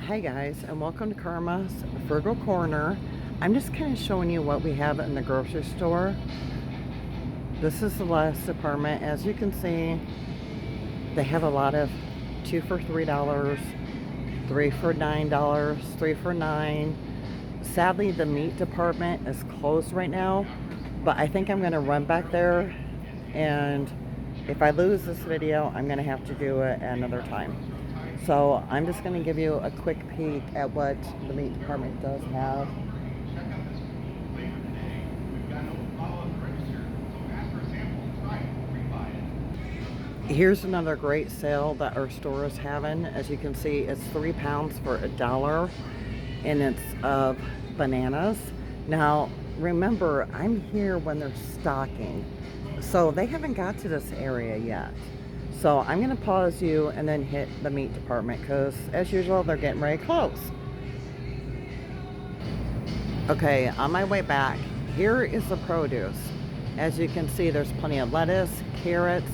Hi guys, and welcome to Karma's Frugal Corner. I'm just kind of showing you what we have in the grocery store. This is the last department. As you can see, they have a lot of 2 for $3, 3 for $9, 3 for $9. Sadly, the meat department is closed right now, but I think I'm going to run back there, and if I lose this video, I'm going to have to do it another time. So I'm just going to give you a quick peek at what the meat department does have. Here's another great sale that our store is having. As you can see, it's 3 pounds for $1, and it's of bananas. Now, remember, I'm here when they're stocking, so they haven't got to this area yet. So I'm going to pause you and then hit the meat department because, as usual, they're getting ready to close. Okay, on my way back, here is the produce. As you can see, there's plenty of lettuce, carrots.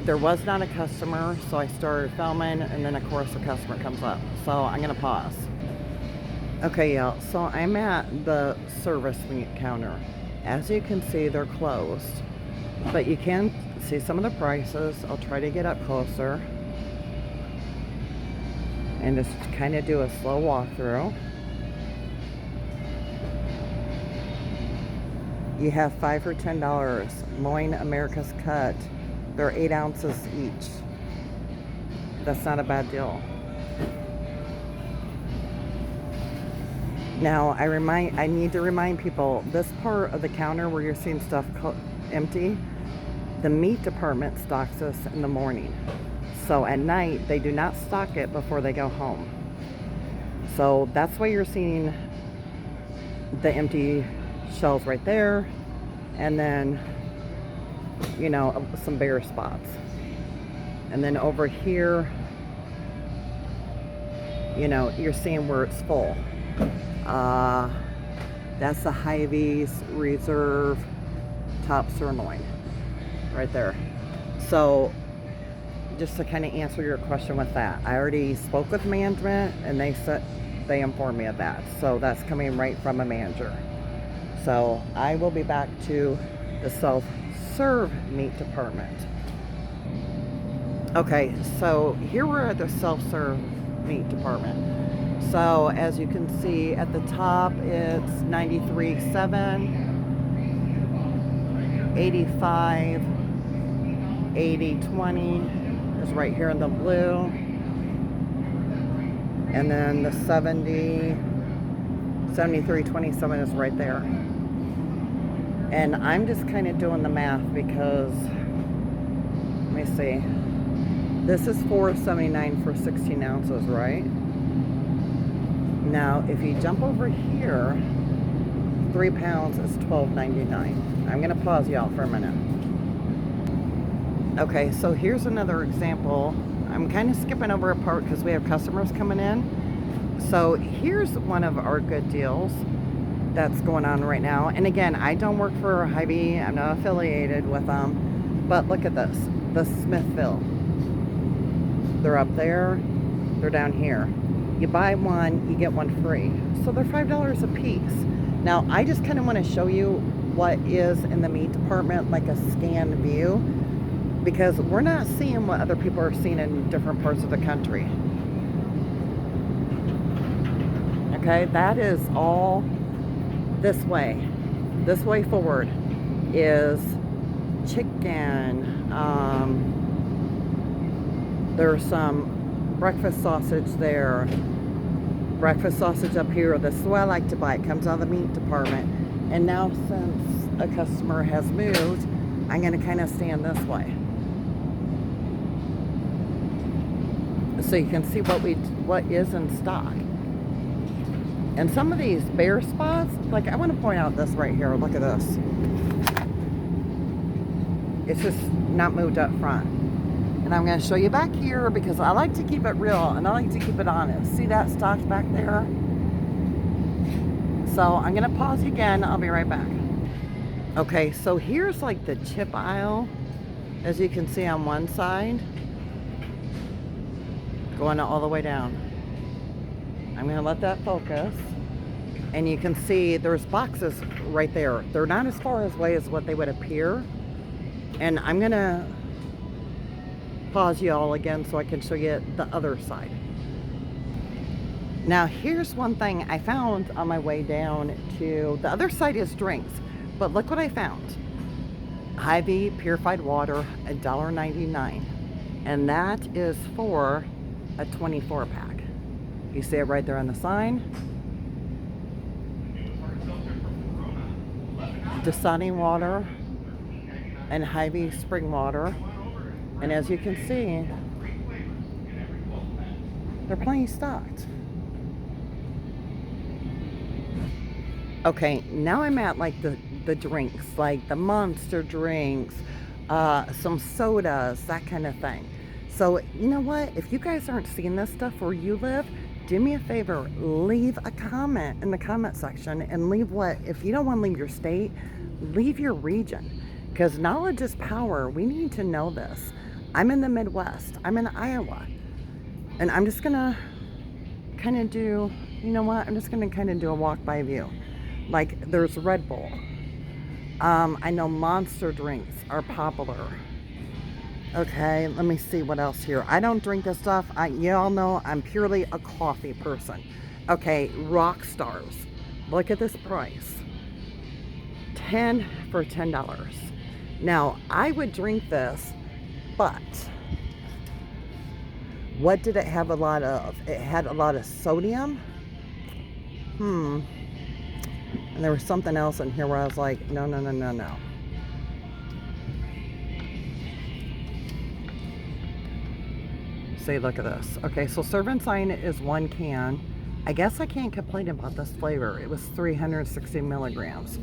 There was not a customer, so I started filming, and then, of course, the customer comes up. So I'm going to pause. Okay, y'all, so I'm at the service meat counter. As you can see, they're closed, but you can see some of the prices. I'll try to get up closer and just kind of do a slow walkthrough. You have 5 for $10. Loin America's Cut. They're 8 ounces each. That's not a bad deal. Now, I need to remind people, this part of the counter where you're seeing stuff empty, the meat department stocks this in the morning. So at night, they do not stock it before they go home. So that's why you're seeing the empty shelves right there. And then, you know, some bare spots. And then over here, you know, you're seeing where it's full. That's the Hyvee's Reserve top sirloin right there. So just to kind of answer your question with that, I already spoke with management and they informed me of that. So that's coming right from a manager. So I will be back to the self-serve meat department. Okay, so here we're at the self-serve meat department. So as you can see at the top, it's 93.7, 85, 80.20 is right here in the blue, and then the 70, 73.27 is right there. And I'm just kind of doing the math because, let me see, this is $4.79 for 16 ounces, right? Now, if you jump over here, 3 pounds is $12.99. I'm going to pause y'all for a minute. Okay, so here's another example. I'm kind of skipping over a part because we have customers coming in. So here's one of our good deals that's going on right now. And again, I don't work for Hyvee. I'm not affiliated with them. But look at this. The Smithville. They're up there. They're down here. You buy one, you get one free. So they're $5 a piece. Now, I just kind of want to show you what is in the meat department, like a scanned view, because we're not seeing what other people are seeing in different parts of the country. Okay, that is all this way forward is chicken. There's some breakfast sausage there. Breakfast sausage up here. This is what I like to buy. It comes out of the meat department. And now, since a customer has moved, I'm going to kind of stand this way, so you can see what is in stock. And some of these bare spots, like I want to point out this right here. Look at this. It's just not moved up front. And I'm going to show you back here because I like to keep it real and I like to keep it honest. See that stock back there? So I'm going to pause again. I'll be right back. Okay, so here's like the chip aisle, as you can see on one side, going all the way down. I'm gonna let that focus. And you can see there's boxes right there. They're not as far away as what they would appear. And I'm gonna pause you all again so I can show you the other side. Now here's one thing I found on my way down to the other side is drinks, but look what I found. Hyvee Purified Water, $1.99, and that is for a 24 pack. You see it right there on the sign. Dasani water and Hyvee spring water, and as you can see, they're plenty stocked. Okay, now I'm at like the drinks, like the monster drinks, some sodas, that kind of thing. So you know what, if you guys aren't seeing this stuff where you live, do me a favor, leave a comment in the comment section, and leave what, if you don't want to leave your state, leave your region, because knowledge is power. We need to know this. I'm in the Midwest, I'm in Iowa, and I'm just gonna kind of do, you know what, I'm just gonna kind of do a walk by view. Like there's Red Bull. I know monster drinks are popular. Okay, let me see what else here. I don't drink this stuff. You all know I'm purely a coffee person. Okay, Rock Stars. Look at this price. 10 for $10. Now, I would drink this, but what did it have a lot of? It had a lot of sodium. And there was something else in here where I was like, no, no, no, no, no. See, look at this. Okay, so serving sign is 1 can. I guess I can't complain about this flavor. It was 360 milligrams.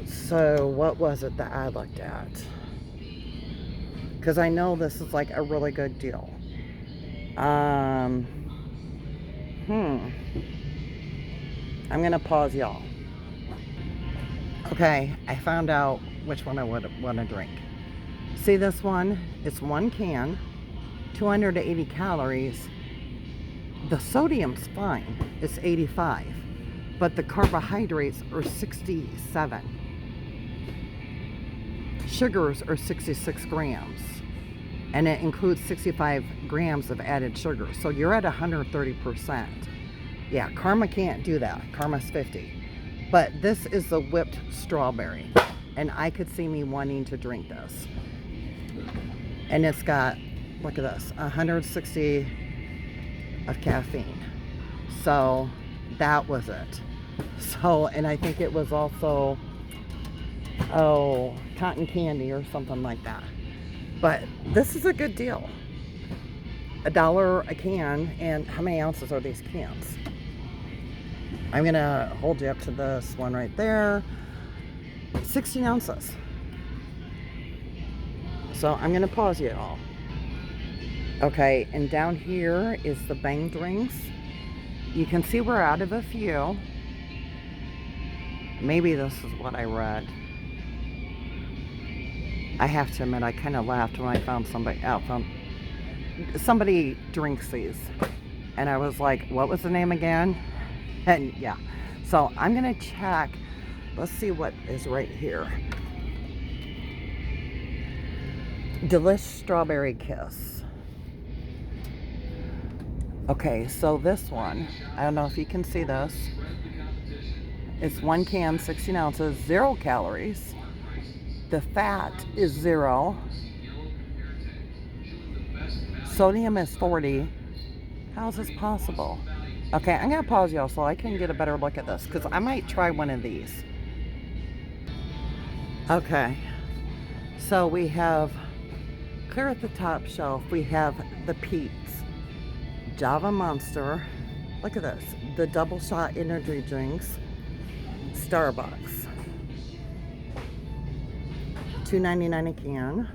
So what was it that I looked at? Because I know this is like a really good deal. I'm gonna pause y'all. Okay, I found out which one I would want to drink. See this one? It's 1 can, 280 calories. The sodium's fine, it's 85, but the carbohydrates are 67. Sugars are 66 grams, and it includes 65 grams of added sugar. So you're at 130%. Yeah, Karma can't do that. Karma's 50. But this is the whipped strawberry, and I could see me wanting to drink this. And it's got, look at this, 160 of caffeine. So that was it. So, and I think it was also, cotton candy or something like that. But this is a good deal. $1 a can, and how many ounces are these cans? I'm gonna hold you up to this one right there. 16 ounces. So I'm gonna pause you all. Okay, and down here is the Bang drinks. You can see we're out of a few. Maybe this is what I read. I have to admit, I kind of laughed when I found somebody drinks these, and I was like, what was the name again? And yeah, so I'm gonna check. Let's see what is right here. Delish Strawberry Kiss. Okay, so this one, I don't know if you can see this. It's 1 can, 16 ounces, 0 calories. The fat is 0. Sodium is 40. How is this possible? Okay, I'm gonna pause y'all so I can get a better look at this, because I might try one of these. Okay, so we have, clear at the top shelf, we have the Pete's, Java Monster, look at this, the double shot energy drinks, Starbucks, $2.99 a can.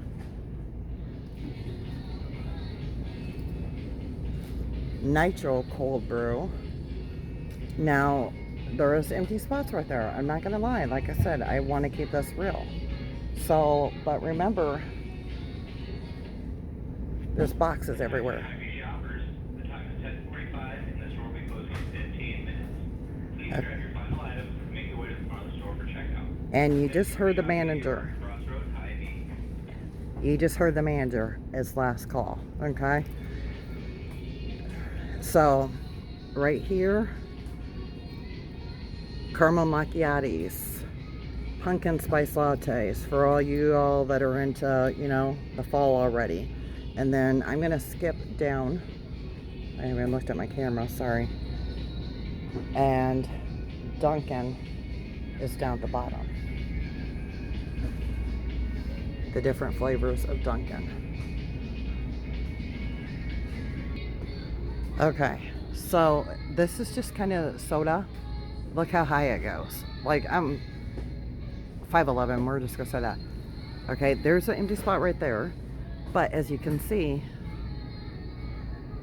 Nitro cold brew. Now there is empty spots right there. I'm not gonna lie, like I said, I want to keep this real. So, but remember, there's boxes everywhere. And you just heard the manager. You just heard the manager as last call, okay? So, right here, caramel macchiatos, pumpkin spice lattes for all you all that are into, you know, the fall already. And then I'm gonna skip down. I haven't even looked at my camera, sorry. And Dunkin' is down at the bottom. The different flavors of Dunkin'. Okay, so this is just kind of soda. Look how high it goes. Like, I'm 5'11", we're just gonna say that. Okay, there's an empty spot right there. But as you can see,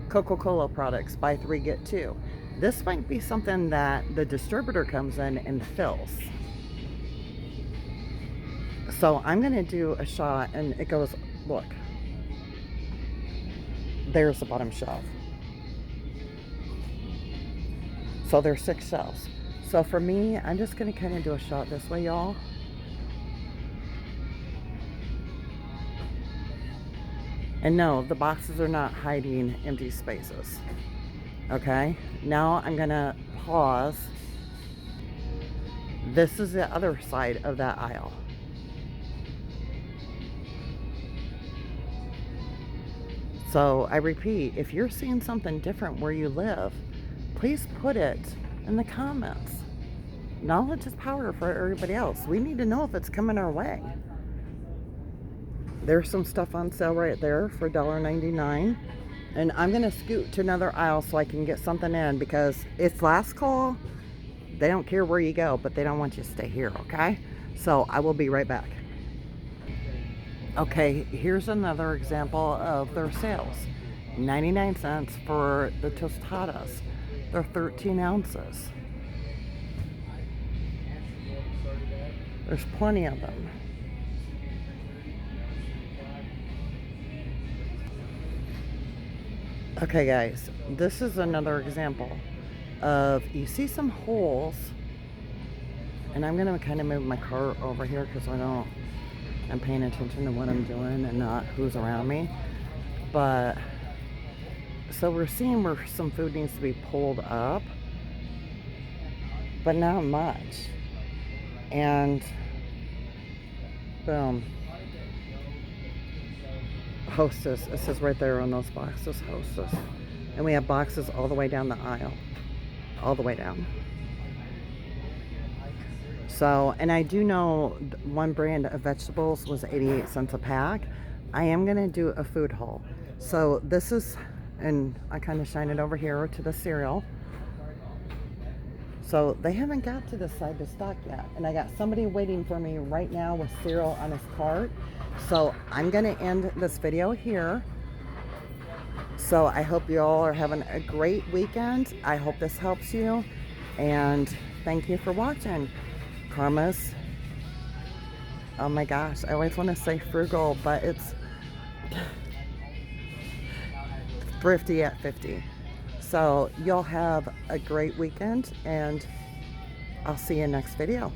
Coca-Cola products, buy 3, get 2. This might be something that the distributor comes in and fills. So I'm gonna do a shot, and it goes, look, there's the bottom shelf. So there's 6 shelves. So for me, I'm just gonna kind of do a shot this way, y'all. And no, the boxes are not hiding empty spaces. Okay, now I'm gonna pause. This is the other side of that aisle. So I repeat, if you're seeing something different where you live, please put it in the comments. Knowledge is power for everybody else. We need to know if it's coming our way. There's some stuff on sale right there for $1.99. And I'm gonna scoot to another aisle so I can get something in, because it's last call. They don't care where you go, but they don't want you to stay here, okay? So I will be right back. Okay, here's another example of their sales. 99 cents for the tostadas. They're 13 ounces. There's plenty of them. Okay guys, this is another example of, you see some holes, and I'm gonna kind of move my cart over here because I'm paying attention to what I'm doing and not who's around me. But so we're seeing where some food needs to be pulled up, but not much. And boom, Hostess, it says right there on those boxes, Hostess. And we have boxes all the way down the aisle, all the way down. So, and I do know one brand of vegetables was 88 cents a pack. I am gonna do a food haul. So this is, and I kind of shine it over here to the cereal. So they haven't got to this side to stock yet. And I got somebody waiting for me right now with cereal on his cart. So I'm gonna end this video here. So I hope you all are having a great weekend. I hope this helps you. And thank you for watching. Karma's, oh my gosh, I always want to say frugal, but it's thrifty at 50. So y'all have a great weekend, and I'll see you next video.